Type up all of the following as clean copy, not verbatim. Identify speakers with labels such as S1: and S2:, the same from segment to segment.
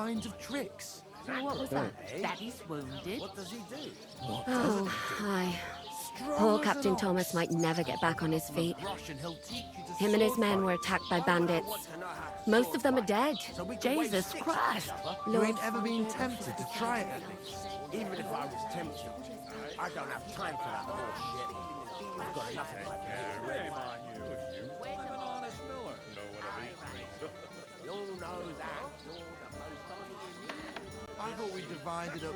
S1: kinds of tricks.
S2: What was that? Daddy's wounded?
S1: What does he do?
S3: Oh, hi. Poor Captain Thomas might never get back on his feet. Him and his men were attacked by bandits. Most of them are dead.
S2: Jesus Christ!
S1: You ain't ever been tempted to try it?
S4: Even if I was tempted, I don't have time for that bullshit. I've got enough of my You know that.
S1: I thought we divided up.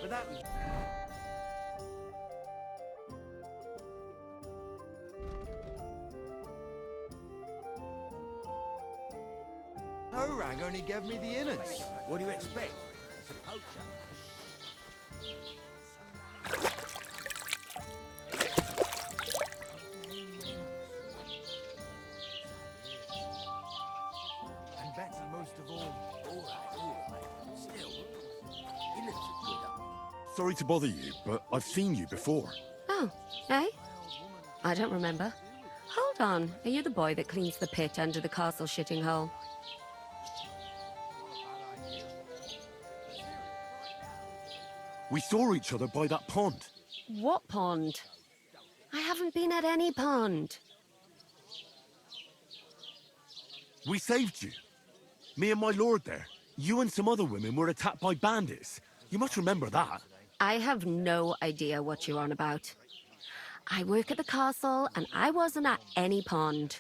S1: But that... Orang only gave me the innards.
S4: What do you expect? It's a poacher.
S1: And Betty most of all.
S4: All right. Still, innards are good.
S5: Sorry to bother you, but I've seen you before.
S3: Oh, eh? I don't remember. Hold on. Are you the boy that cleans the pit under the castle shitting hole?
S5: We saw each other by that pond.
S3: What pond? I haven't been at any pond.
S5: We saved you. Me and my lord there. You and some other women were attacked by bandits. You must remember that.
S3: I have no idea what you're on about. I work at the castle, and I wasn't at any pond.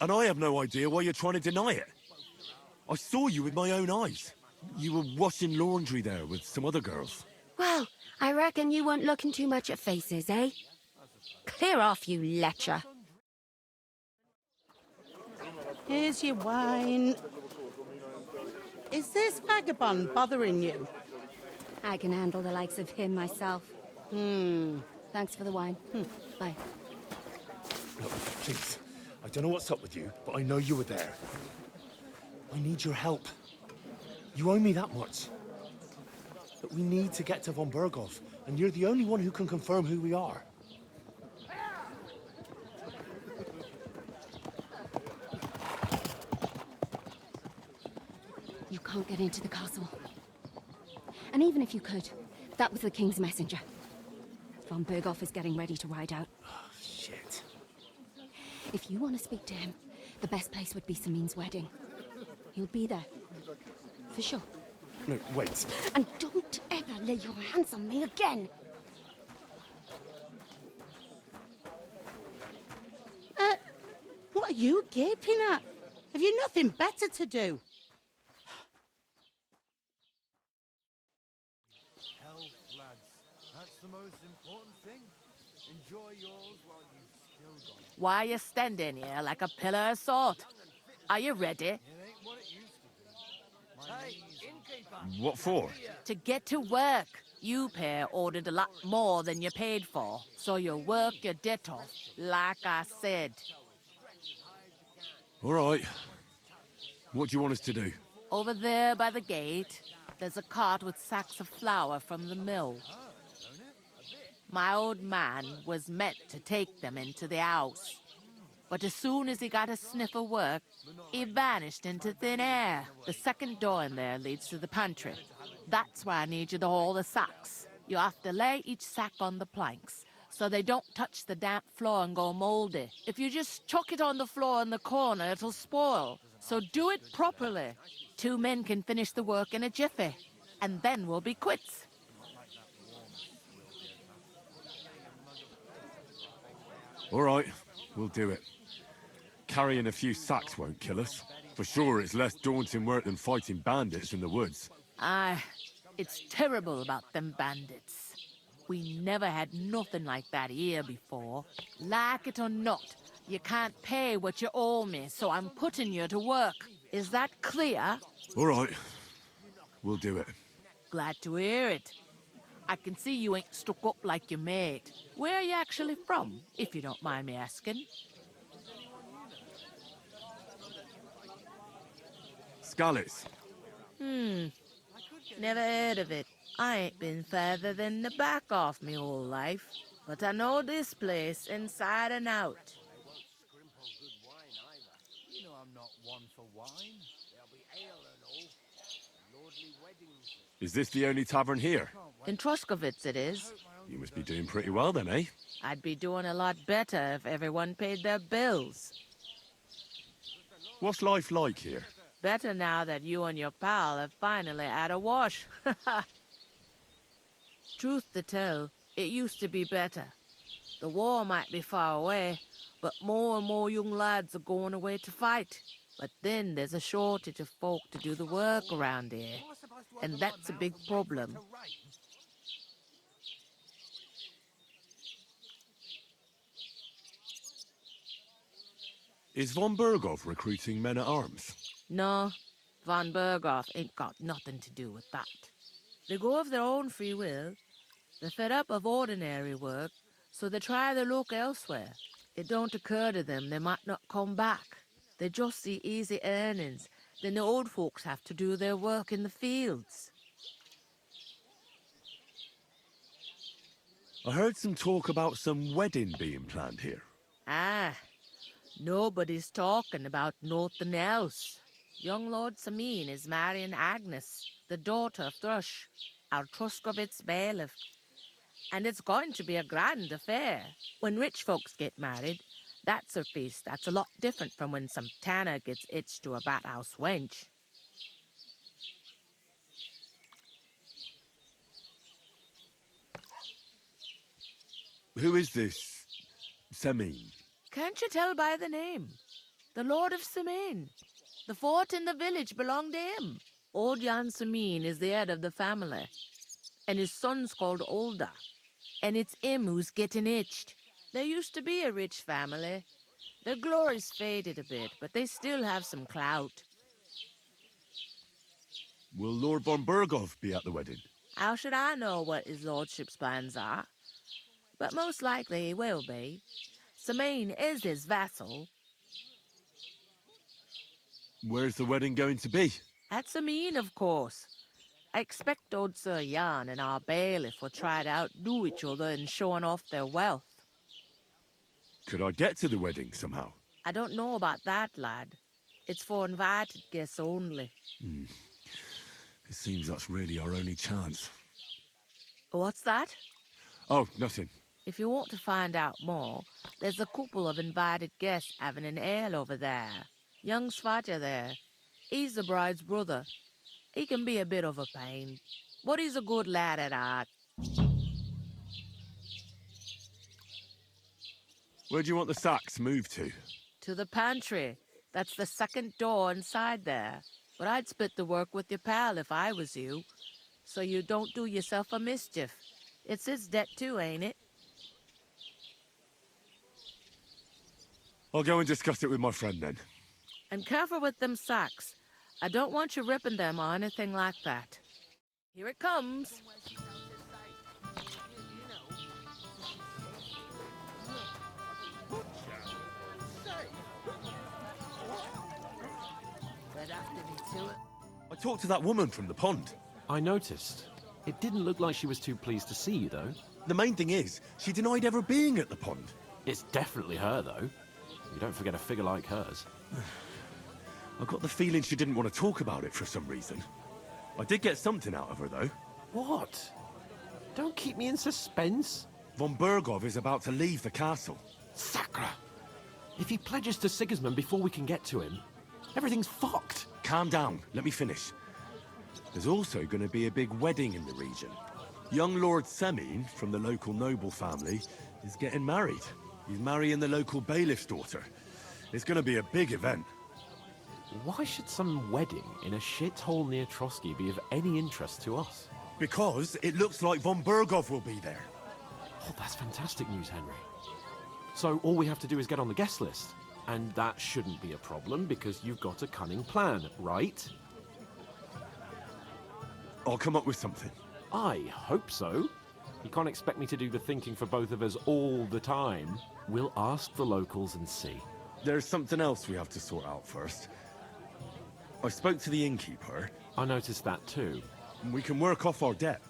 S5: And I have no idea why you're trying to deny it. I saw you with my own eyes. You were washing laundry there with some other girls.
S3: Well, I reckon you weren't looking too much at faces, eh? Clear off, you lecher.
S6: Here's your wine. Is this vagabond bothering you?
S3: I can handle the likes of him myself. Thanks for the wine. Bye.
S5: Look, please. I don't know what's up with you, but I know you were there. I need your help. You owe me that much. But we need to get to von Berghoff, and you're the only one who can confirm who we are.
S3: You can't get into the castle. And even if you could, that was the King's messenger. Von Berghoff is getting ready to ride out.
S5: Oh, shit.
S3: If you want to speak to him, the best place would be Samin's wedding. He'll be there. For sure.
S5: No, wait.
S3: And don't ever lay your hands on me again!
S6: What are you gaping at? Have you nothing better to do?
S1: Health, lads. That's the most important thing. Enjoy yours while you've still got it.
S2: Why are you standing here like a pillar of salt? Are you ready?
S1: It ain't what it used to be. My knees are...
S5: What for?
S2: To get to work. You pair ordered a lot more than you paid for, so you work your debt off, like I said.
S5: All right. What do you want us to do?
S2: Over there by the gate, there's a cart with sacks of flour from the mill. My old man was meant to take them into the house. But as soon as he got a sniff of work, he vanished into thin air. The second door in there leads to the pantry. That's why I need you to haul the sacks. You have to lay each sack on the planks, so they don't touch the damp floor and go moldy. If you just chuck it on the floor in the corner, it'll spoil. So do it properly. 2 men can finish the work in a jiffy, and then we'll be quits.
S5: All right, we'll do it. Carrying a few sacks won't kill us. For sure, it's less daunting work than fighting bandits in the woods.
S2: Aye, it's terrible about them bandits. We never had nothing like that here before. Like it or not, you can't pay what you owe me, so I'm putting you to work. Is that clear?
S5: All right. We'll do it.
S2: Glad to hear it. I can see you ain't stuck up like your mate. Where are you actually from, if you don't mind me asking?
S5: Scarlets.
S2: Never heard of it. I ain't been further than the back off me whole life. But I know this place inside and out.
S1: You know I'm not one for wine. There'll be ale and all. Lordly weddings.
S5: Is this the only tavern here?
S2: In Troskovitz it is.
S5: You must be doing pretty well then, eh?
S2: I'd be doing a lot better if everyone paid their bills.
S5: What's life like here?
S2: Better now that you and your pal have finally had a wash. Truth to tell, it used to be better. The war might be far away, but more and more young lads are going away to fight. But then there's a shortage of folk to do the work around here, and that's a big problem.
S5: Is von Berghoff recruiting men-at-arms?
S2: No, von Berghoff ain't got nothing to do with that. They go of their own free will. They're fed up of ordinary work, so they try their luck elsewhere. It don't occur to them they might not come back. They just see easy earnings. Then the old folks have to do their work in the fields.
S5: I heard some talk about some wedding being planned here.
S2: Ah, nobody's talking about nothing else. Young Lord Samin is marrying Agnes, the daughter of Thrush, our Truskovitz bailiff. And it's going to be a grand affair. When rich folks get married, that's a feast that's a lot different from when some tanner gets hitched to a bathouse wench.
S5: Who is this Semin?
S2: Can't you tell by the name? The Lord of Samin. The fort in the village belonged to him. Old Jan Samin is the head of the family, and his son's called Olda. And it's him who's getting itched. There used to be a rich family. Their glory's faded a bit, but they still have some clout.
S5: Will Lord von Berghoff be at the wedding?
S2: How should I know what his lordship's plans are? But most likely he will be. Samin is his vassal.
S5: Where's the wedding going to be?
S2: At Samin, of course. I expect old Sir Jan and our bailiff will try to outdo each other in showing off their wealth.
S5: Could I get to the wedding somehow?
S2: I don't know about that, lad. It's for invited guests only.
S5: It seems that's really our only chance.
S2: What's that?
S5: Oh, nothing.
S2: If you want to find out more, there's a couple of invited guests having an ale over there. Young Svatja there. He's the bride's brother. He can be a bit of a pain, but he's a good lad at heart.
S5: Where do you want the sacks moved to?
S2: To the pantry. That's the second door inside there. But I'd split the work with your pal if I was you, so you don't do yourself a mischief. It's his debt too, ain't it?
S5: I'll go and discuss it with my friend then.
S2: And careful with them sacks. I don't want you ripping them or anything like that. Here it comes. Right after me to it.
S5: I talked to that woman from the pond.
S7: I noticed. It didn't look like she was too pleased to see you, though.
S5: The main thing is, she denied ever being at the pond.
S7: It's definitely her, though. You don't forget a figure like hers.
S5: I got the feeling she didn't want to talk about it for some reason. I did get something out of her, though.
S7: What? Don't keep me in suspense.
S5: Von Berghoff is about to leave the castle.
S7: Sacra! If he pledges to Sigismund before we can get to him, everything's fucked.
S5: Calm down, let me finish. There's also going to be a big wedding in the region. Young Lord Semin, from the local noble family, is getting married. He's marrying the local bailiff's daughter. It's going to be a big event.
S7: Why should some wedding in a shithole near Trotsky be of any interest to us?
S5: Because it looks like von Berghoff will be there.
S7: Oh, that's fantastic news, Henry. So all we have to do is get on the guest list. And that shouldn't be a problem because you've got a cunning plan, right?
S5: I'll come up with something.
S7: I hope so. You can't expect me to do the thinking for both of us all the time. We'll ask the locals and see.
S5: There's something else we have to sort out first. I spoke to the innkeeper.
S7: I noticed that too.
S5: And we can work off our debt.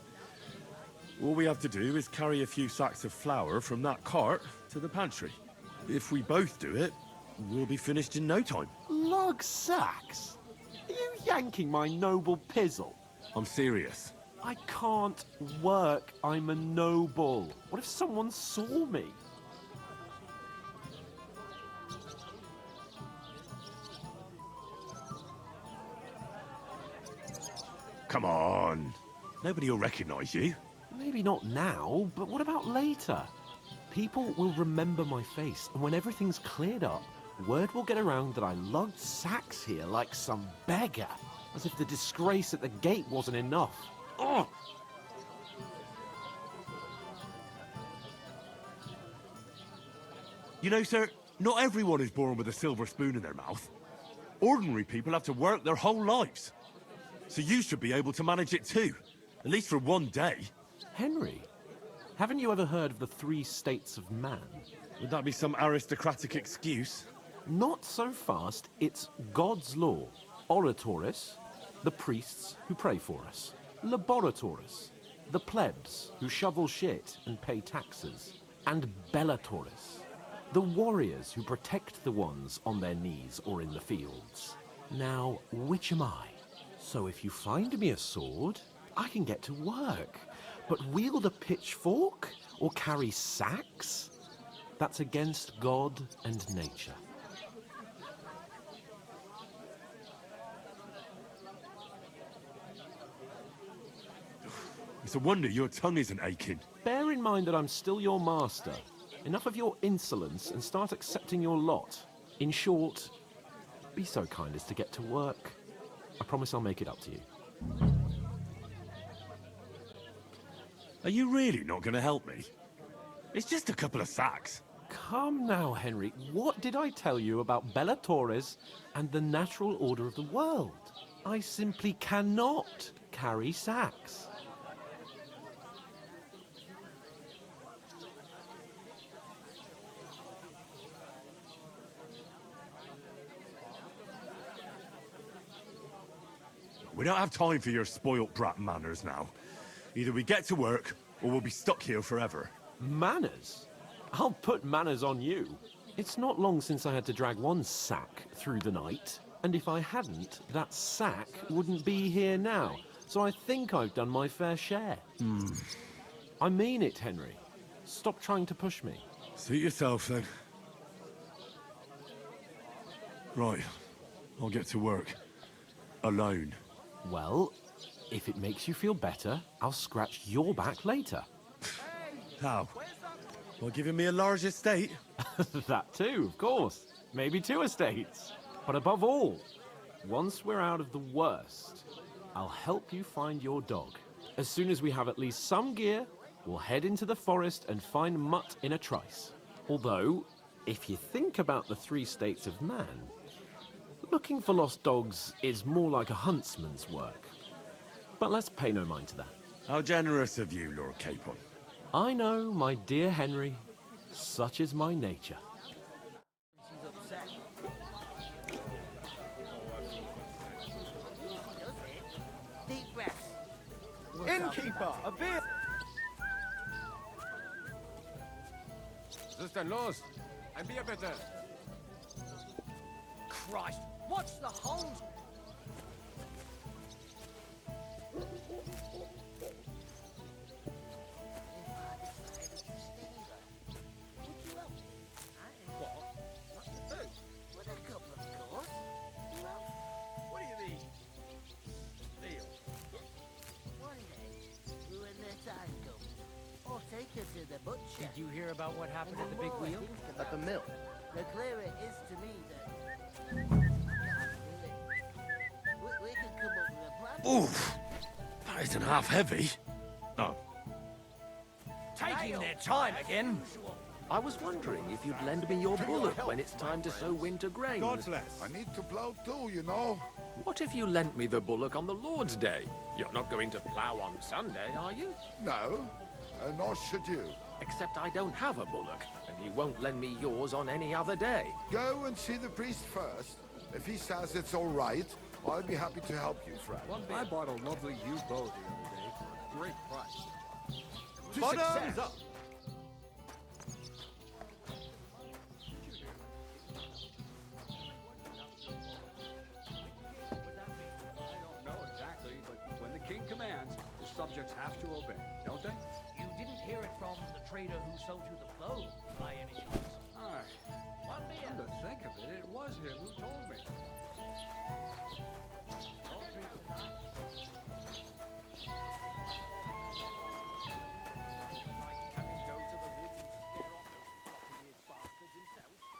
S5: All we have to do is carry a few sacks of flour from that cart to the pantry. If we both do it, we'll be finished in no time.
S7: Lug sacks? Are you yanking my noble pizzle?
S5: I'm serious.
S7: I can't work. I'm a noble. What if someone saw me?
S5: Come on. Nobody will recognize you.
S7: Maybe not now, but what about later? People will remember my face, and when everything's cleared up, word will get around that I lugged sacks here like some beggar. As if the disgrace at the gate wasn't enough. Ugh!
S5: You know, sir, not everyone is born with a silver spoon in their mouth. Ordinary people have to work their whole lives. So you should be able to manage it too. At least for one day.
S7: Henry, haven't you ever heard of the 3 states of man?
S5: Would that be some aristocratic excuse?
S7: Not so fast. It's God's law. Oratoris, the priests who pray for us. Laboratoris, the plebs who shovel shit and pay taxes. And Bellatoris, the warriors who protect the ones on their knees or in the fields. Now, which am I? So if you find me a sword, I can get to work. But wield a pitchfork or carry sacks? That's against God and nature.
S5: It's a wonder your tongue isn't aching.
S7: Bear in mind that I'm still your master. Enough of your insolence and start accepting your lot. In short, be so kind as to get to work. I promise I'll make it up to you.
S5: Are you really not going to help me? It's just a couple of sacks.
S7: Come now, Henry. What did I tell you about Bellatoris and the natural order of the world? I simply cannot carry sacks.
S5: We don't have time for your spoilt brat manners now. Either we get to work, or we'll be stuck here forever.
S7: Manners? I'll put manners on you. It's not long since I had to drag one sack through the night, and if I hadn't, that sack wouldn't be here now. So I think I've done my fair share. I mean it, Henry. Stop trying to push me.
S5: Suit yourself, then. Right. I'll get to work. Alone.
S7: Well, if it makes you feel better, I'll scratch your back later.
S5: How? Well, giving me a large estate?
S7: That too, of course. Maybe 2 estates. But above all, once we're out of the worst, I'll help you find your dog. As soon as we have at least some gear, we'll head into the forest and find Mutt in a trice. Although, if you think about the 3 states of man, looking for lost dogs is more like a huntsman's work. But let's pay no mind to that.
S5: How generous of you, Lord Capon.
S7: I know, my dear Henry. Such is my nature.
S6: Deep breath.
S4: Innkeeper, a beer!
S8: Was ist denn los? Ein Bier bitte!
S4: Christ, what's the hold?
S8: What do you mean? Deal.
S6: Or take her to the butcher.
S9: Did you hear about what happened at the big wheel?
S4: At the mill.
S6: The clearer it is to me that we can come up with a plan.
S5: Oof! That isn't half heavy. Oh.
S4: Taking their time again.
S10: I was wondering if you'd lend me your bullock when it's time to sow winter grains.
S11: God bless.
S12: I need to plow too, you know.
S10: What if you lent me the bullock on the Lord's Day? You're not going to plough on Sunday, are you?
S12: No, nor should you.
S10: Except I don't have a bullock, and he won't lend me yours on any other day.
S12: Go and see the priest first. If he says it's all right, I'll be happy to help you, friend.
S8: I bought a lovely U-boat the other day. Great price.
S12: To
S11: Bottoms
S12: success.
S11: up.
S8: No, exactly, but when the king commands, the subjects have to obey, don't they?
S9: You didn't hear it from the trader who sold you the clothes, by any chance?
S8: Come to think of it, it was him who told me.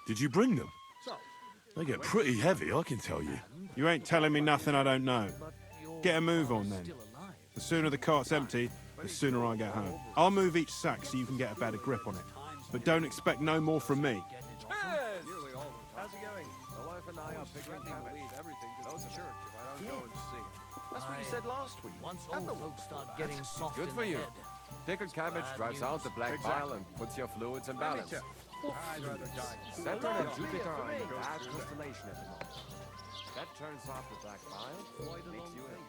S11: Did you bring them?
S8: So,
S11: They get pretty heavy, I can tell you. You ain't telling me nothing I don't know. Get a move on then. The sooner the cart's empty, the sooner I get home. I'll move each sack so you can get a better grip on it. But don't expect no more from me.
S8: nearly all the time. How's it going? My wife and I are figuring out to leave everything to the church if I don't go and see it.
S10: That's what you said last week.
S9: Once old folks start getting soft
S8: Good
S9: in
S8: for
S9: the
S8: you.
S9: head.
S8: Pickled cabbage drives out the black bile and puts your fluids in balance. I'd rather die.
S1: Saturn and Jupiter are in bad constellation at the moment. That turns off the black bile, makes you ill.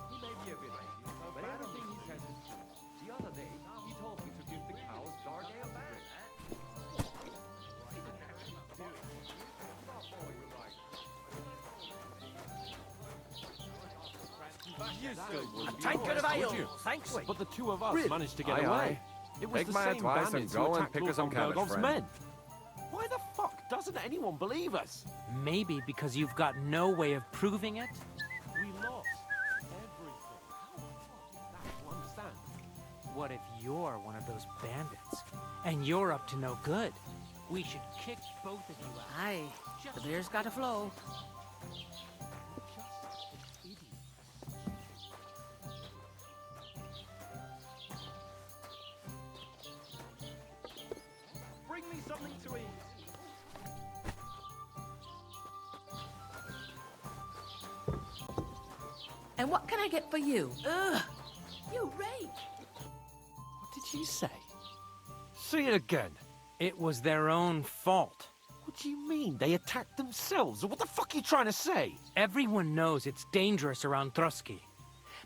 S1: He may be a bit late, but everything he says is true. The other day, he told me to give the cows dark ale to drink.
S10: A tankard of ale, thanks.
S7: But the two of us managed to get
S8: Aye,
S7: away.
S8: aye.
S7: It was
S8: Take
S7: the
S8: my
S7: same
S8: advice and
S7: bandits
S8: go
S7: who
S8: and
S7: attacked
S8: pick
S7: Lord
S8: us some
S7: von
S8: cabbage,
S7: Bergov's
S8: friend.
S7: men. Why the fuck doesn't anyone believe us?
S9: Maybe because you've got no way of proving it?
S7: We lost everything. How the fuck that you understand?
S9: What if you're one of those bandits, and you're up to no good? We should kick both of you out.
S2: Aye, the beer's gotta flow.
S7: Bring me something to eat.
S2: And what can I get for you? Ugh, you rake.
S7: What did you say? Say it again.
S9: It was their own fault.
S7: What do you mean? They attacked themselves? What the fuck are you trying to say?
S9: Everyone knows it's dangerous around Trotsky.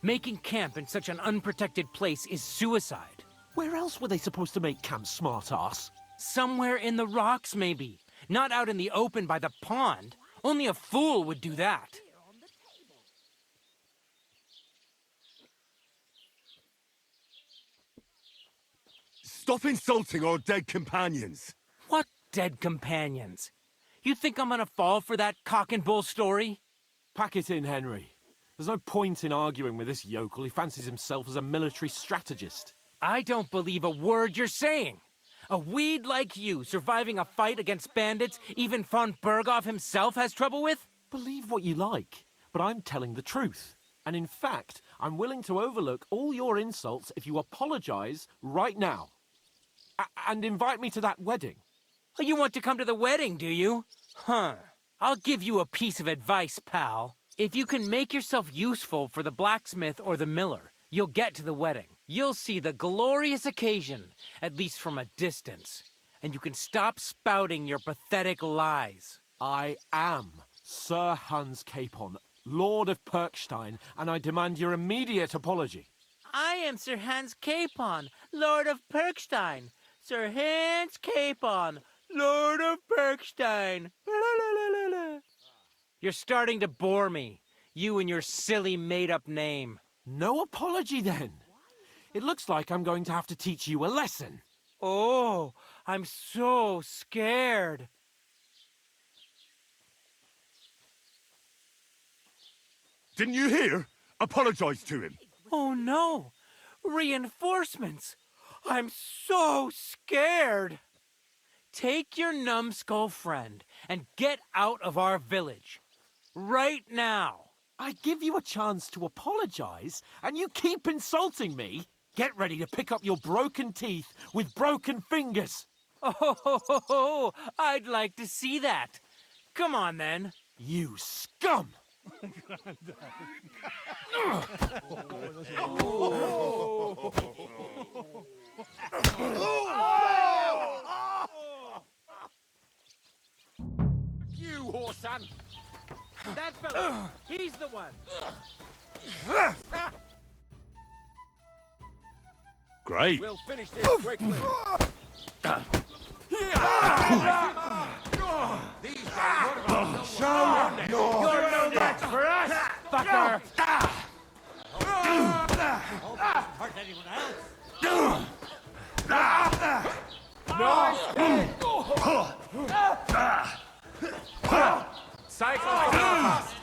S9: Making camp in such an unprotected place is suicide.
S7: Where else were they supposed to make camp, smart-ass?
S9: Somewhere in the rocks, maybe. Not out in the open by the pond. Only a fool would do that.
S11: Stop insulting our dead companions.
S9: What dead companions? You think I'm gonna fall for that cock and bull story?
S7: Pack it in, Henry. There's no point in arguing with this yokel. He fancies himself as a military strategist.
S9: I don't believe a word you're saying. A weed like you surviving a fight against bandits even von Berghoff himself has trouble with?
S7: Believe what you like, but I'm telling the truth. And in fact, I'm willing to overlook all your insults if you apologize right now. And invite me to that wedding.
S9: Oh, you want to come to the wedding, do you? Huh. I'll give you a piece of advice, pal. If you can make yourself useful for the blacksmith or the miller, you'll get to the wedding. You'll see the glorious occasion, at least from a distance. And you can stop spouting your pathetic lies.
S7: I am Sir Hans Capon, Lord of Perkstein, and I demand your immediate apology.
S9: I am Sir Hans Capon, Lord of Perkstein. Sir Hans Capon, Lord of Perkstein. You're starting to bore me. You and your silly made-up name.
S7: No apology, then. It looks like I'm going to have to teach you a lesson.
S9: Oh, I'm so scared.
S11: Didn't you hear? Apologize to him.
S9: Oh no! Reinforcements! I'm so scared! Take your numbskull friend and get out of our village. Right now!
S7: I give you a chance to apologize, and you keep insulting me? Get ready to pick up your broken teeth with broken fingers.
S9: Oh, I'd like to see that. Come on, then.
S7: You scum!
S10: You whoreson!
S9: That fella, he's the one.
S5: Great.
S10: We'll finish this quickly. These guys,
S9: You're no match for us, fucker.
S1: Hurt anyone else?
S10: cycle fast.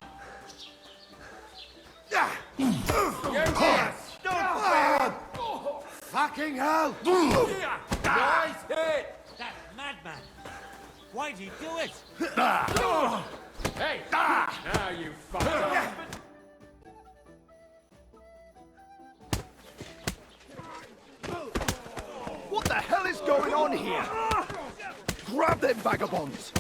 S4: Fucking hell!
S10: Nice hit!
S1: That madman. Why'd he do it?
S10: Hey! Now you fucker!
S4: What the hell is going on here? Grab them vagabonds!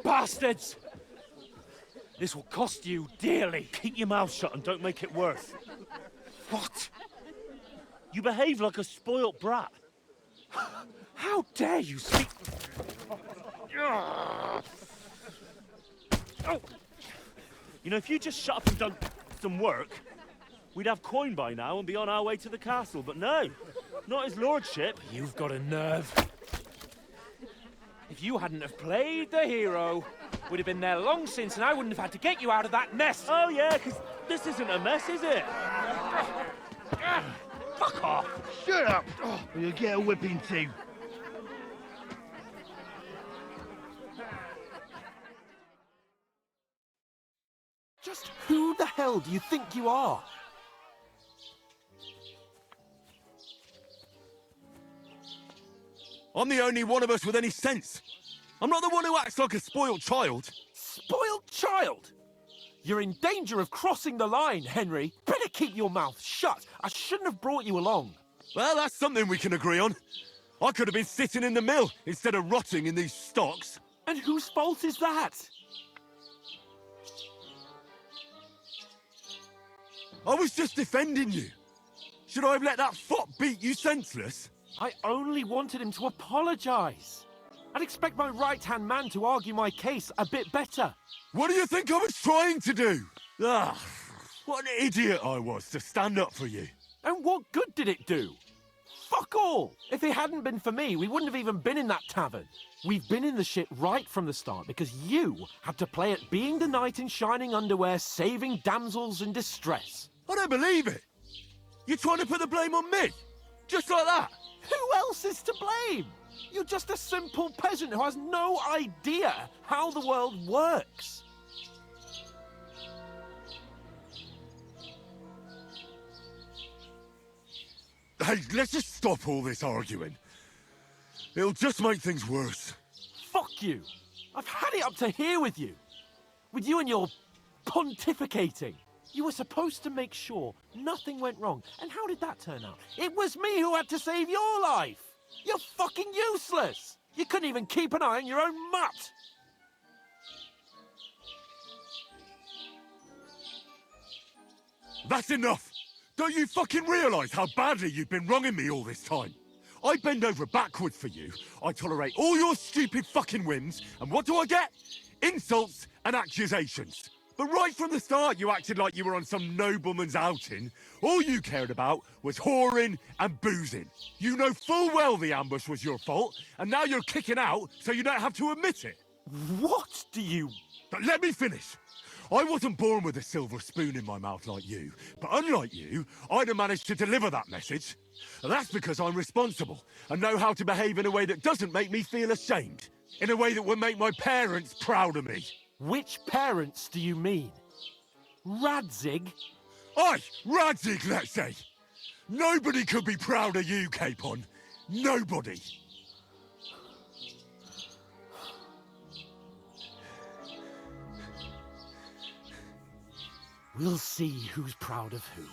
S9: Bastards! This will cost you dearly.
S5: Keep your mouth shut and don't make it worse.
S9: What?
S5: You behave like a spoilt brat.
S9: How dare you speak?
S5: You know, if you just shut up and done some work, we'd have coin by now and be on our way to the castle. But no, not his lordship.
S9: You've got a nerve. If you hadn't have played the hero, we'd have been there long since, and I wouldn't have had to get you out of that mess.
S5: Oh yeah, because this isn't a mess, is it?
S9: Fuck off!
S4: Shut up! Or you'll get a whipping too.
S7: Just who the hell do you think you are?
S5: I'm the only one of us with any sense. I'm not the one who acts like a spoiled child.
S7: Spoiled child? You're in danger of crossing the line, Henry. Better keep your mouth shut. I shouldn't have brought you along.
S5: Well, that's something we can agree on. I could have been sitting in the mill instead of rotting in these stocks.
S7: And whose fault is that?
S5: I was just defending you. Should I have let that fop beat you senseless?
S7: I only wanted him to apologize. I'd expect my right-hand man to argue my case a bit better.
S5: What do you think I was trying to do? Ah, what an idiot I was to stand up for you.
S7: And what good did it do? Fuck all! If it hadn't been for me, we wouldn't have even been in that tavern. We've been in the shit right from the start because you had to play at being the knight in shining underwear, saving damsels in distress.
S5: I don't believe it. You're trying to put the blame on me? Just like that?
S7: Who else is to blame? You're just a simple peasant who has no idea how the world works.
S5: Hey, let's just stop all this arguing. It'll just make things worse.
S7: Fuck you. I've had it up to here with you. With you and your pontificating. You were supposed to make sure nothing went wrong. And how did that turn out? It was me who had to save your life. You're fucking useless. You couldn't even keep an eye on your own mutt.
S5: That's enough. Don't you fucking realise how badly you've been wronging me all this time? I bend over backwards for you. I tolerate all your stupid fucking whims. And what do I get? Insults and accusations. But right from the start, you acted like you were on some nobleman's outing. All you cared about was whoring and boozing. You know full well the ambush was your fault, and now you're kicking out so you don't have to admit it.
S7: What do you...
S5: But let me finish. I wasn't born with a silver spoon in my mouth like you, but unlike you, I'd have managed to deliver that message. And that's because I'm responsible and know how to behave in a way that doesn't make me feel ashamed. In a way that would make my parents proud of me.
S7: Which parents do you mean? Radzig?
S5: Aye, Radzig, let's say. Nobody could be proud of you, Capon. Nobody.
S7: We'll see who's proud of who.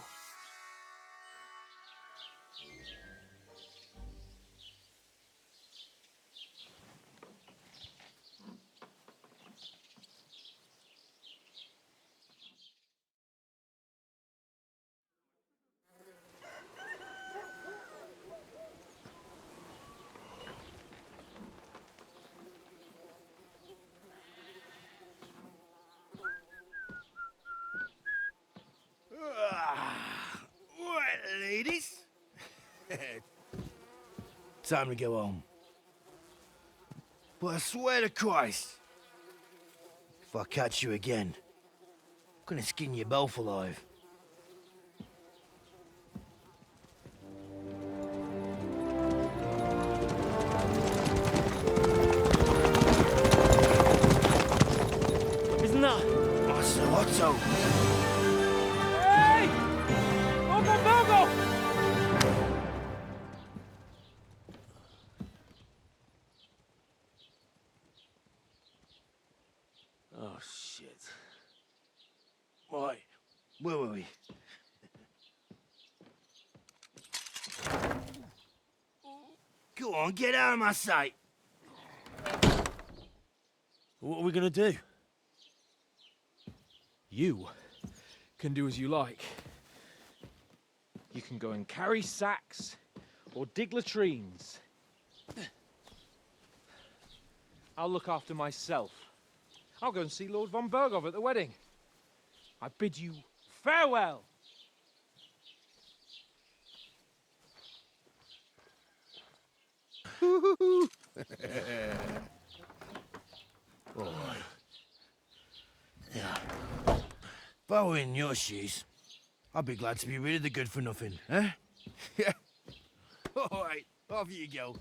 S4: Right, ladies. Time to go home. But I swear to Christ, if I catch you again, I'm gonna skin you both alive.
S9: Isn't that?
S4: Otto.
S9: Hey! Uncle Bogo!
S4: Oh, shit. Right, where were we? Go on, get out of my sight.
S13: What are we gonna do? You can do as you like. You can go and carry sacks or dig latrines. I'll look after myself. I'll go and see Lord von Bergov at the wedding. I bid you farewell.
S4: All right. Yeah. If I were in your shoes, I'd be glad to be rid of the good for nothing, eh? Yeah. All right, off you go.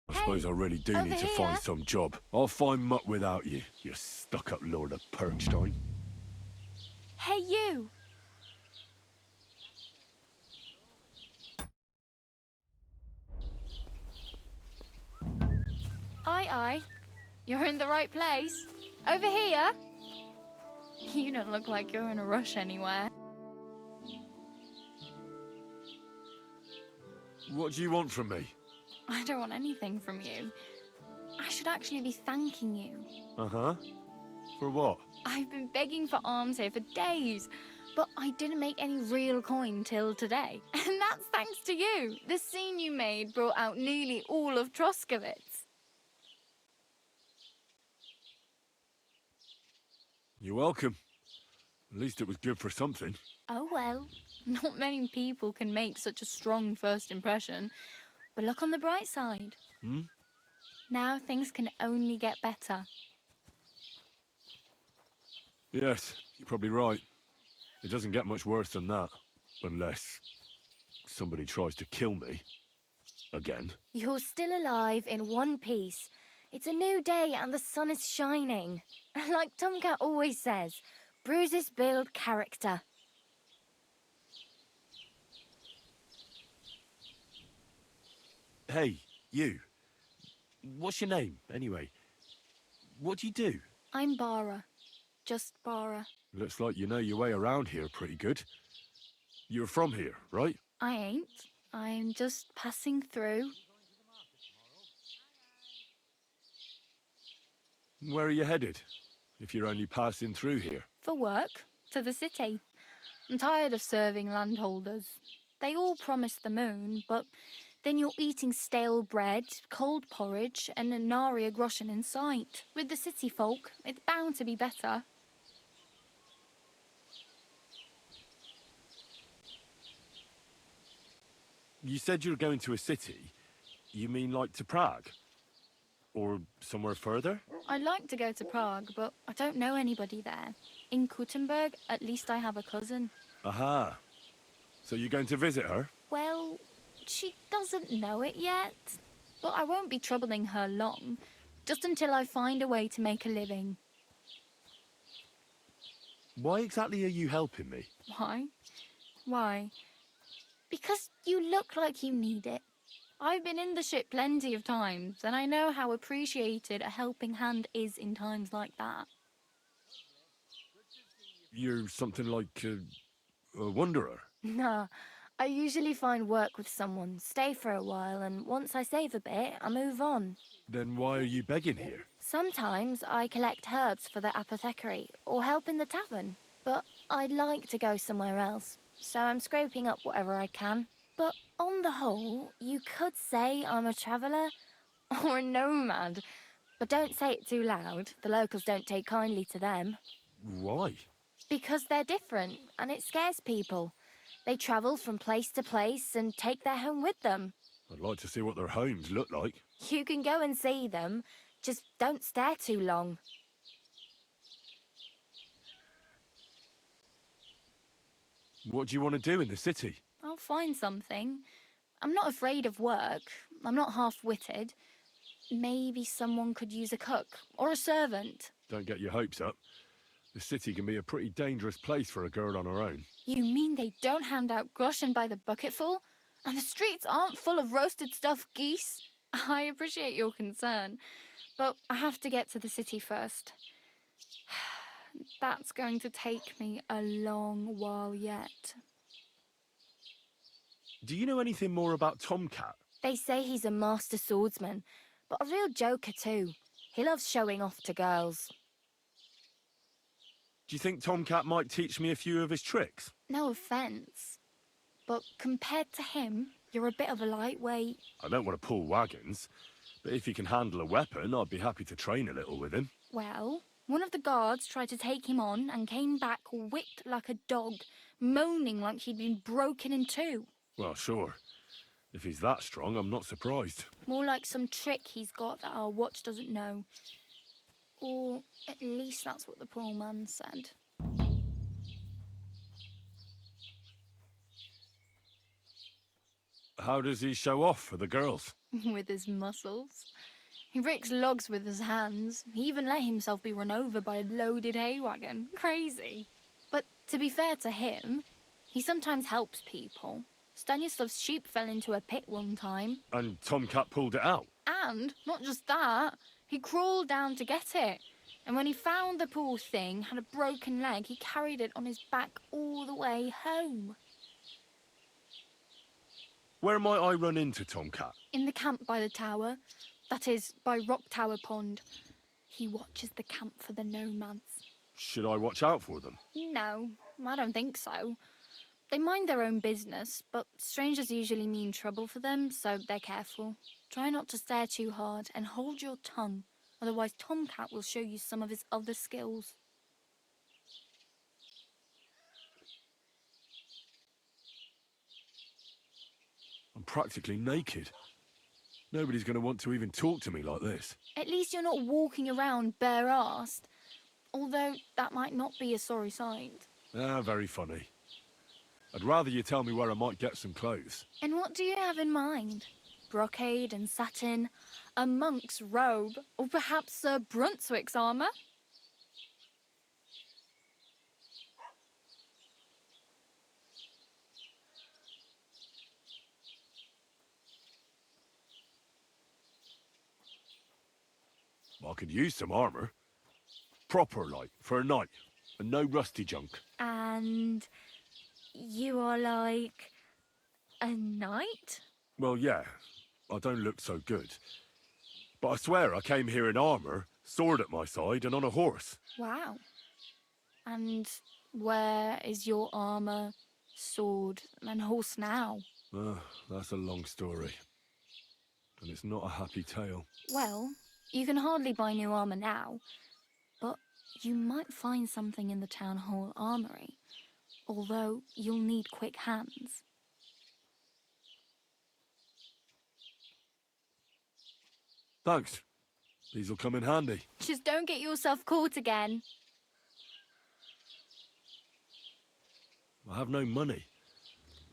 S5: I suppose I really do need to find some job. I'll find mutt without you, you stuck-up Lord of Perkstein.
S14: Hey, you! Aye. You're in the right place. Over here. You don't look like you're in a rush anywhere.
S5: What do you want from me?
S14: I don't want anything from you. I should actually be thanking you.
S5: Uh-huh. For what?
S14: I've been begging for alms here for days, but I didn't make any real coin till today. And that's thanks to you. The scene you made brought out nearly all of Troskowitz.
S5: You're welcome. At least it was good for something.
S14: Oh well, not many people can make such a strong first impression. But look on the bright side. Now things can only get better.
S5: Yes, you're probably right. It doesn't get much worse than that. Unless somebody tries to kill me. Again.
S14: You're still alive in one piece. It's a new day and the sun is shining. Like Tomcat always says, bruises build character.
S5: Hey, you. What's your name, anyway? What do you do?
S14: I'm Bara. Just Bara.
S5: Looks like you know your way around here pretty good. You're from here, right?
S14: I ain't. I'm just passing through.
S5: Where are you headed, if you're only passing through here?
S14: For work. To the city. I'm tired of serving landholders. They all promise the moon, but then you're eating stale bread, cold porridge, and a nary a groschen in sight. With the city folk, it's bound to be better.
S5: You said you were going to a city. You mean like to Prague? Or somewhere further?
S14: I'd like to go to Prague, but I don't know anybody there. In Kuttenberg, at least I have a cousin.
S5: Aha. So you're going to visit her?
S14: Well, she doesn't know it yet. But I won't be troubling her long. Just until I find a way to make a living.
S5: Why exactly are you helping me?
S14: Why? Why? Because you look like you need it. I've been in the ship plenty of times, and I know how appreciated a helping hand is in times like that.
S5: You're something like a wanderer?
S14: Nah, I usually find work with someone, stay for a while, and once I save a bit, I move on.
S5: Then why are you begging here?
S14: Sometimes I collect herbs for the apothecary, or help in the tavern. But I'd like to go somewhere else, so I'm scraping up whatever I can. But on the whole, you could say I'm a traveller or a nomad. But don't say it too loud. The locals don't take kindly to them.
S5: Why?
S14: Because they're different, and it scares people. They travel from place to place and take their home with them.
S5: I'd like to see what their homes look like.
S14: You can go and see them, just don't stare too long.
S5: What do you want to do in the city?
S14: I'll find something. I'm not afraid of work. I'm not half-witted. Maybe someone could use a cook or a servant.
S5: Don't get your hopes up. The city can be a pretty dangerous place for a girl on her own.
S14: You mean they don't hand out groschen by the bucketful? And the streets aren't full of roasted stuffed geese? I appreciate your concern, but I have to get to the city first. That's going to take me a long while yet.
S5: Do you know anything more about Tomcat?
S14: They say he's a master swordsman, but a real joker too. He loves showing off to girls.
S5: Do you think Tomcat might teach me a few of his tricks?
S14: No offence, but compared to him, you're a bit of a lightweight.
S5: I don't want to pull wagons, but if he can handle a weapon, I'd be happy to train a little with him.
S14: Well, one of the guards tried to take him on and came back whipped like a dog, moaning like he'd been broken in two.
S5: Well, sure. If he's that strong, I'm not surprised.
S14: More like some trick he's got that our watch doesn't know. Or at least that's what the poor man said.
S5: How does he show off for the girls?
S14: With his muscles. He ricks logs with his hands. He even let himself be run over by a loaded hay wagon. Crazy. But to be fair to him, he sometimes helps people. Stanislav's sheep fell into a pit one time.
S5: And Tomcat pulled it out?
S14: And, not just that, he crawled down to get it. And when he found the poor thing had a broken leg, he carried it on his back all the way home.
S5: Where might I run into Tomcat?
S14: In the camp by the tower. That is, by Rock Tower Pond. He watches the camp for the nomads.
S5: Should I watch out for them?
S14: No, I don't think so. They mind their own business, but strangers usually mean trouble for them, so they're careful. Try not to stare too hard and hold your tongue, otherwise Tomcat will show you some of his other skills.
S5: I'm practically naked. Nobody's going to want to even talk to me like this.
S14: At least you're not walking around bare-arsed, although that might not be a sorry sight.
S5: Ah, very funny. I'd rather you tell me where I might get some clothes.
S14: And what do you have in mind? brocade and satin, a monk's robe, or perhaps Sir Brunswick's armour?
S5: I could use some armor. Proper, like, for a knight. And no rusty junk.
S14: And you are like a knight?
S5: Well, yeah. I don't look so good. But I swear I came here in armor, sword at my side, and on a horse.
S14: Wow. And where is your armour, sword, and horse now?
S5: That's a long story. And it's not a happy tale.
S14: Well, you can hardly buy new armour now, but you might find something in the town hall armoury, although you'll need quick hands.
S5: Thanks. These'll come in handy.
S14: Just don't get yourself caught again.
S5: I have no money.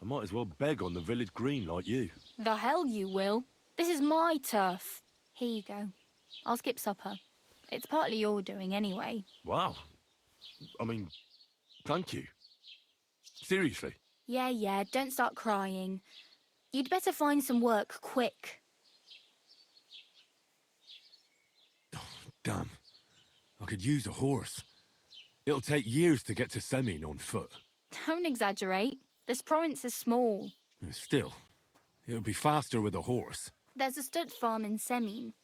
S5: I might as well beg on the village green like you.
S14: The hell you will. This is my turf. Here you go. I'll skip supper. It's partly your doing anyway.
S5: Wow. I mean, thank you. Seriously.
S14: Yeah, don't start crying. You'd better find some work quick.
S5: Damn. I could use a horse. It'll take years to get to Semin on foot.
S14: Don't exaggerate. This province is small.
S5: Still, it'll be faster with a horse.
S14: There's a stud farm in Semin,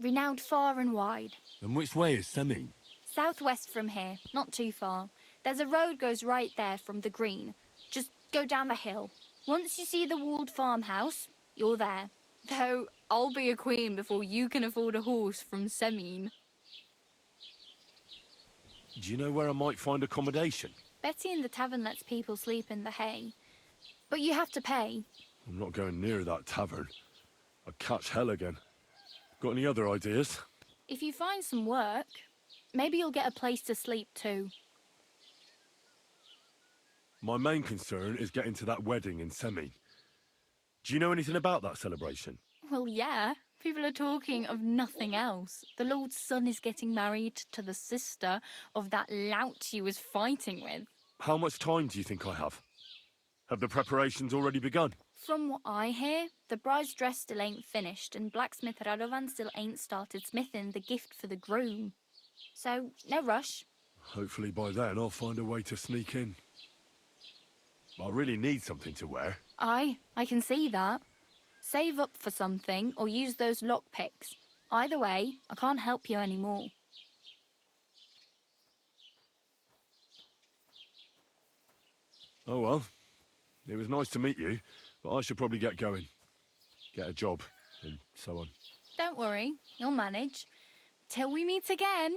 S14: renowned far and wide.
S5: And which way is Semin?
S14: Southwest from here, not too far. There's a road goes right there from the green. Just go down the hill. Once you see the walled farmhouse, you're there. Though I'll be a queen before you can afford a horse from Semin.
S5: Do you know where I might find accommodation?
S14: Betty in the tavern lets people sleep in the hay. But you have to pay.
S5: I'm not going near that tavern. I'd catch hell again. Got any other ideas?
S14: If you find some work, maybe you'll get a place to sleep too.
S5: My main concern is getting to that wedding in Semin. Do you know anything about that celebration?
S14: Well, yeah. People are talking of nothing else. The Lord's son is getting married to the sister of that lout he was fighting with.
S5: How much time do you think I have? Have the preparations already begun?
S14: From what I hear, the bride's dress still ain't finished, and blacksmith Radovan still ain't started smithing the gift for the groom. So, no rush.
S5: Hopefully by then I'll find a way to sneak in. I really need something to wear.
S14: I can see that. Save up for something or use those lockpicks. Either way, I can't help you anymore.
S5: Oh well. It was nice to meet you, but I should probably get going. Get a job, and so on.
S14: Don't worry, you'll manage. Till we meet again.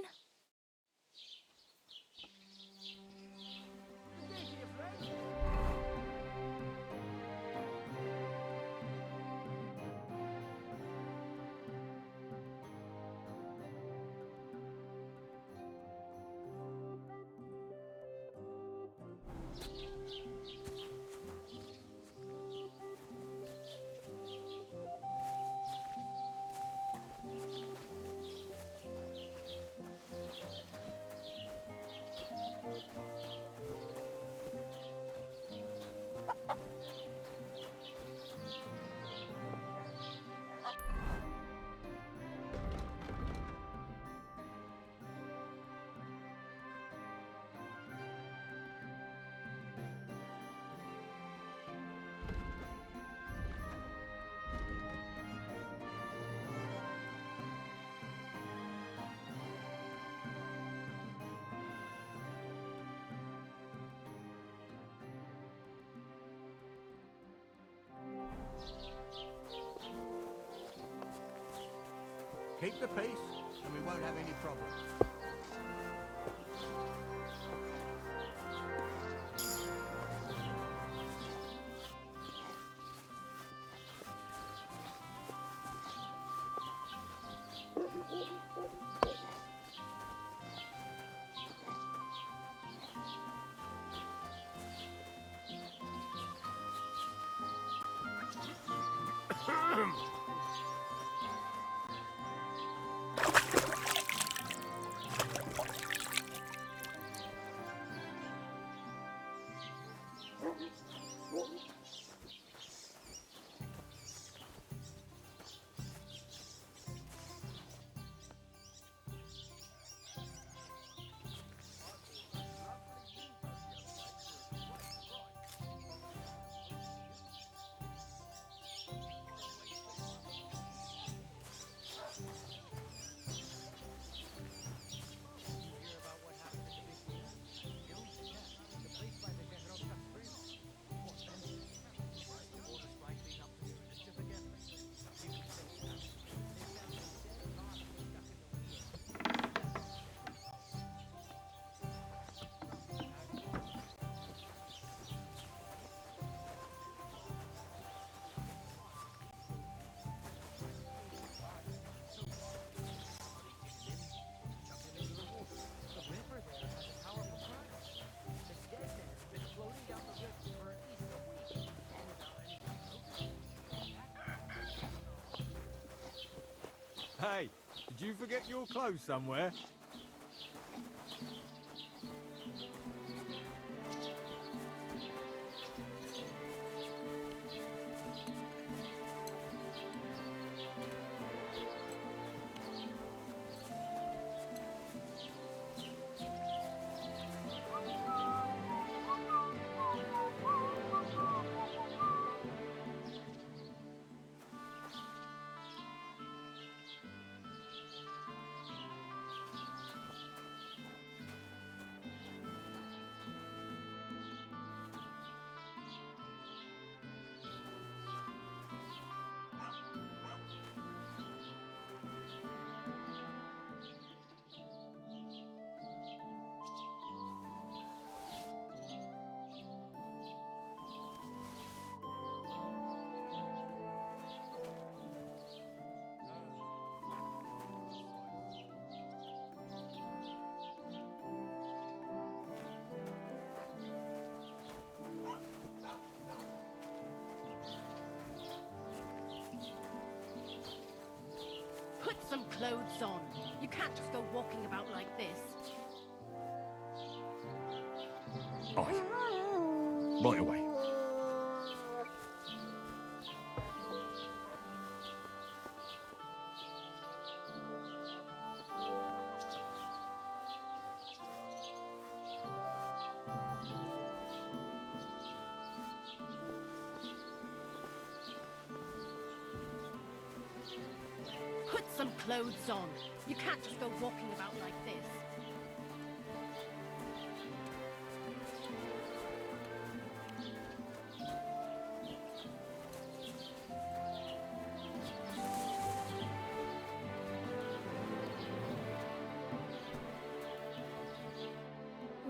S4: Keep the peace, and we won't have any problems.
S11: Hey, did you forget your clothes somewhere?
S3: Put some clothes on. You can't just go walking about like this.
S5: Aye. Right away.
S3: Put some clothes on. You can't just go walking about like this.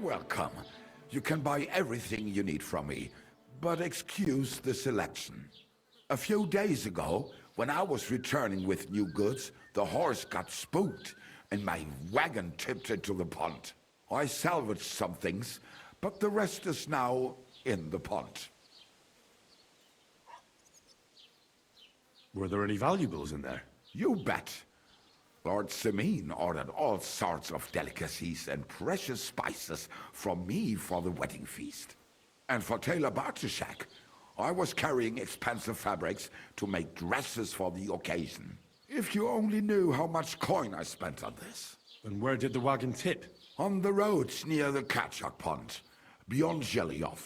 S12: Welcome. You can buy everything you need from me, but excuse the selection. A few days ago, when I was returning with new goods, the horse got spooked and my wagon tipped into the pond. I salvaged some things, but the rest is now in the pond.
S5: Were there any valuables in there?
S12: You bet. Lord Semin ordered all sorts of delicacies and precious spices from me for the wedding feast. And for Taylor Bartuszak, I was carrying expensive fabrics to make dresses for the occasion. If you only knew how much coin I spent on this.
S5: And where did the wagon tip?
S12: On the roads near the Katchak Pond, beyond Zhelyov.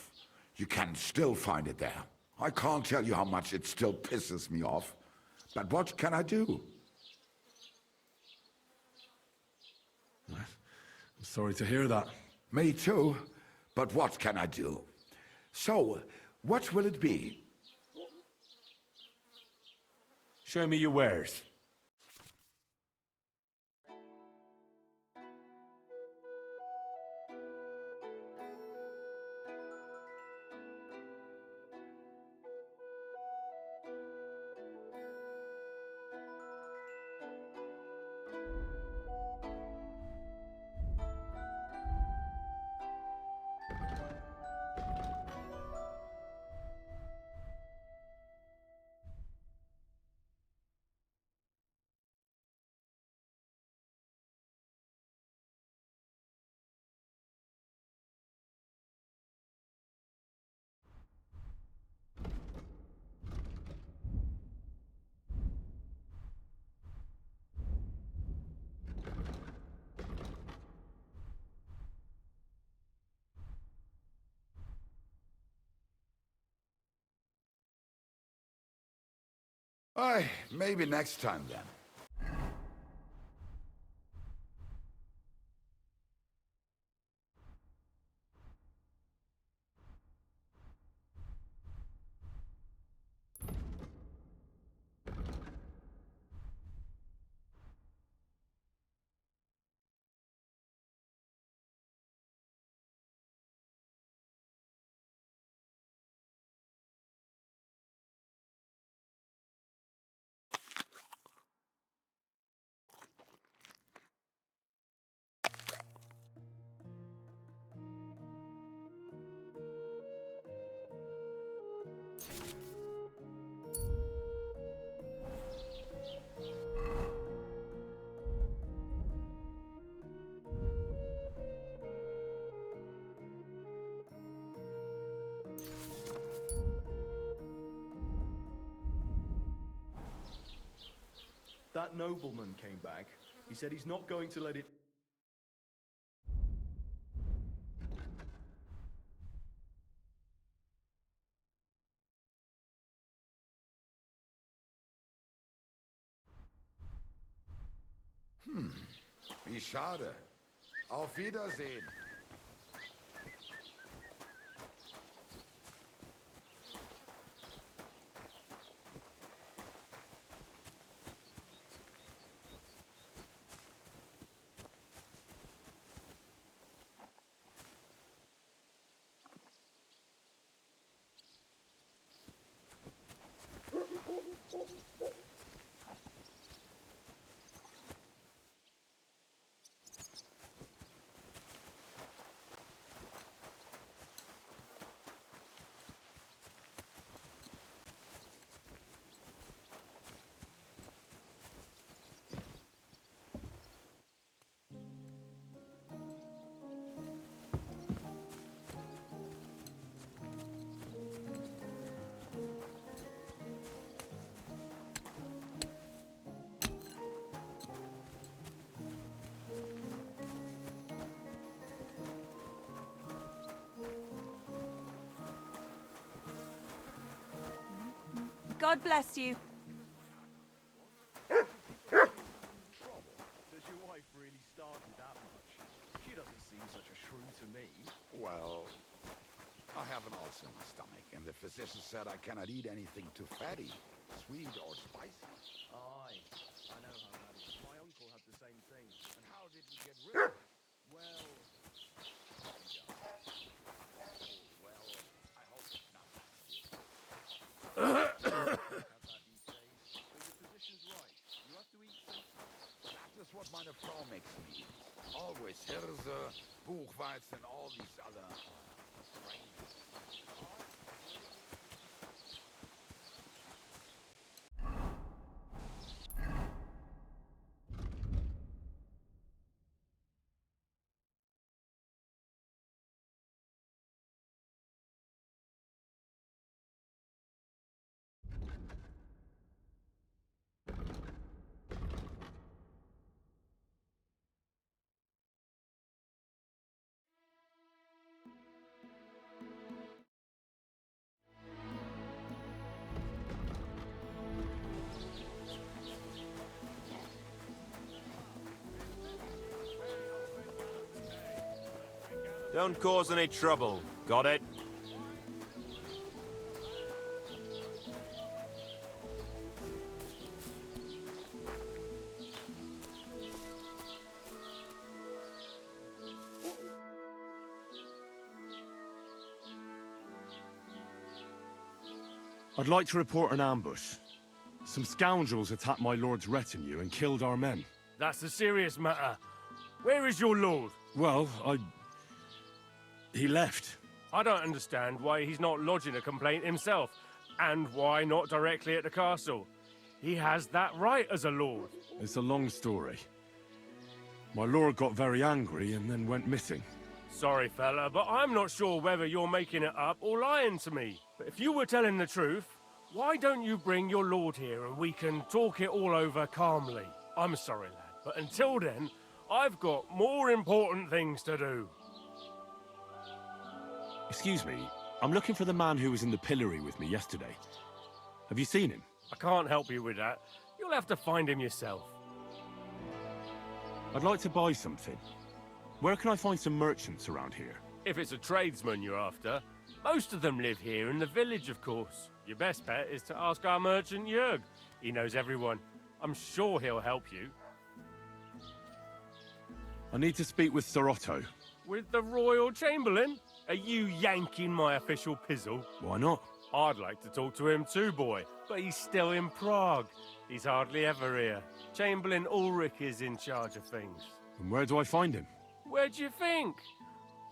S12: You can still find it there. I can't tell you how much it still pisses me off. But what can I do?
S5: I'm sorry to hear that.
S12: Me too, but what can I do? So, what will it be?
S5: Show me your wares.
S12: Aye, maybe next time then.
S15: That nobleman came back. He said he's not going to let it...
S12: Wie schade. Auf Wiedersehen.
S16: God bless you.
S15: Does your wife really starve you that much? She doesn't seem such a shrew to me.
S12: Well, I have an ulcer in my stomach, and the physician said I cannot eat anything too fatty, sweet, or spicy.
S15: Aye, I know how that is. My uncle had the same thing. And how did he get rid of it? Well... I hope it's not that. That is what meine Frau makes me eat. Always Hirse, Buchweizen, all these other grains.
S17: Don't cause any trouble. Got it?
S5: I'd like to report an ambush. Some scoundrels attacked my lord's retinue and killed our men.
S13: That's a serious matter. Where is your lord?
S5: Well, he left.
S13: I don't understand why he's not lodging a complaint himself, and why not directly at the castle. He has that right as a lord.
S5: It's a long story. My lord got very angry and then went missing.
S13: Sorry, fella, but I'm not sure whether you're making it up or lying to me. But if you were telling the truth, why don't you bring your lord here and we can talk it all over calmly? I'm sorry, lad, but until then, I've got more important things to do.
S5: Excuse me, I'm looking for the man who was in the pillory with me yesterday. Have you seen him?
S13: I can't help you with that. You'll have to find him yourself.
S5: I'd like to buy something. Where can I find some merchants around here?
S13: If it's a tradesman you're after, most of them live here in the village, of course. Your best bet is to ask our merchant Jörg. He knows everyone. I'm sure he'll help you.
S5: I need to speak with Sir Otto.
S13: With the Royal Chamberlain? Are you yanking my official pizzle?
S5: Why not?
S13: I'd like to talk to him too, boy, but he's still in Prague. He's hardly ever here. Chamberlain Ulrich is in charge of things.
S5: And where do I find him?
S13: Where do you think?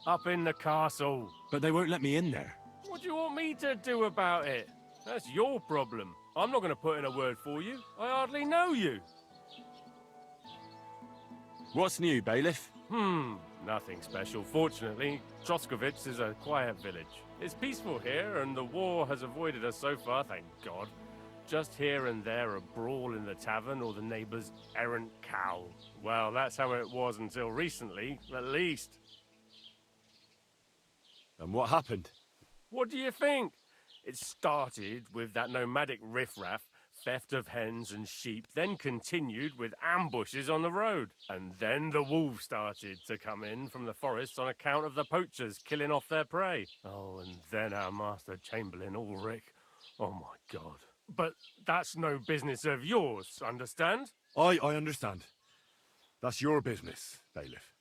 S13: Up in the castle.
S5: But they won't let me in there.
S13: What do you want me to do about it? That's your problem. I'm not going to put in a word for you. I hardly know you.
S5: What's new, bailiff?
S13: Nothing special. Fortunately, Troskovitz is a quiet village. It's peaceful here, and the war has avoided us so far, thank God. Just here and there a brawl in the tavern or the neighbour's errant cow. Well, that's how it was until recently, at least.
S5: And what happened?
S13: What do you think? It started with that nomadic riffraff, theft of hens and sheep, then continued with ambushes on the road. And then the wolves started to come in from the forests on account of the poachers killing off their prey. Oh, and then our master Chamberlain Ulrich. Oh my God. But that's no business of yours, understand?
S5: I understand. That's your business, bailiff.